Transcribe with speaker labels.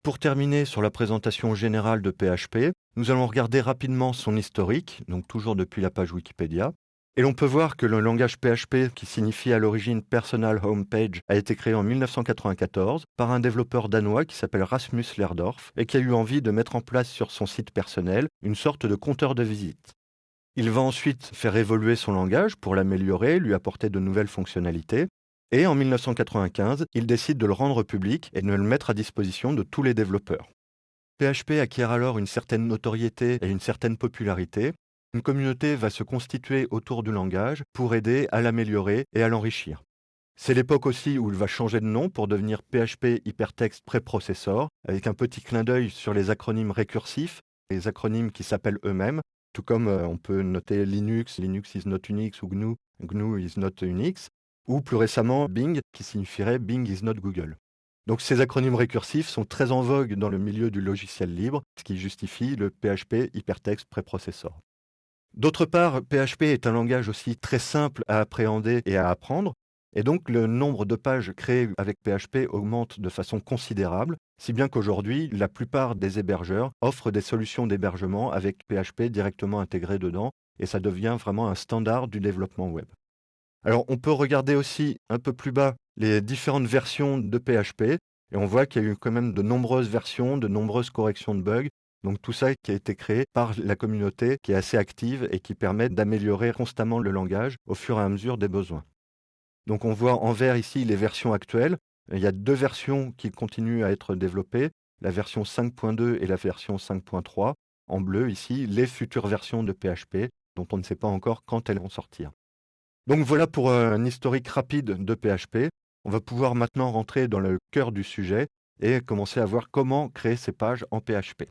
Speaker 1: Pour terminer sur la présentation générale de PHP, nous allons regarder rapidement son historique, donc toujours depuis la page Wikipédia. Et l'on peut voir que le langage PHP, qui signifie à l'origine Personal Home Page, a été créé en 1994 par un développeur danois qui s'appelle Rasmus Lerdorf et qui a eu envie de mettre en place sur son site personnel une sorte de compteur de visite. Il va ensuite faire évoluer son langage pour l'améliorer, lui apporter de nouvelles fonctionnalités. Et en 1995, il décide de le rendre public et de le mettre à disposition de tous les développeurs. PHP acquiert alors une certaine notoriété et une certaine popularité. Une communauté va se constituer autour du langage pour aider à l'améliorer et à l'enrichir. C'est l'époque aussi où il va changer de nom pour devenir PHP Hypertext Preprocessor, avec un petit clin d'œil sur les acronymes récursifs, les acronymes qui s'appellent eux-mêmes, tout comme on peut noter Linux, Linux is not Unix, ou GNU, GNU is not Unix, ou plus récemment Bing, qui signifierait Bing is not Google. Donc ces acronymes récursifs sont très en vogue dans le milieu du logiciel libre, ce qui justifie le PHP Hypertext Preprocessor. D'autre part, PHP est un langage aussi très simple à appréhender et à apprendre, et donc le nombre de pages créées avec PHP augmente de façon considérable, si bien qu'aujourd'hui, la plupart des hébergeurs offrent des solutions d'hébergement avec PHP directement intégrées dedans, et ça devient vraiment un standard du développement web. Alors, on peut regarder aussi un peu plus bas les différentes versions de PHP, et on voit qu'il y a eu quand même de nombreuses versions, de nombreuses corrections de bugs. Donc tout ça qui a été créé par la communauté qui est assez active et qui permet d'améliorer constamment le langage au fur et à mesure des besoins. Donc on voit en vert ici les versions actuelles. Il y a deux versions qui continuent à être développées, la version 5.2 et la version 5.3. En bleu ici, les futures versions de PHP dont on ne sait pas encore quand elles vont sortir. Donc voilà pour un historique rapide de PHP. On va pouvoir maintenant rentrer dans le cœur du sujet et commencer à voir comment créer ces pages en PHP.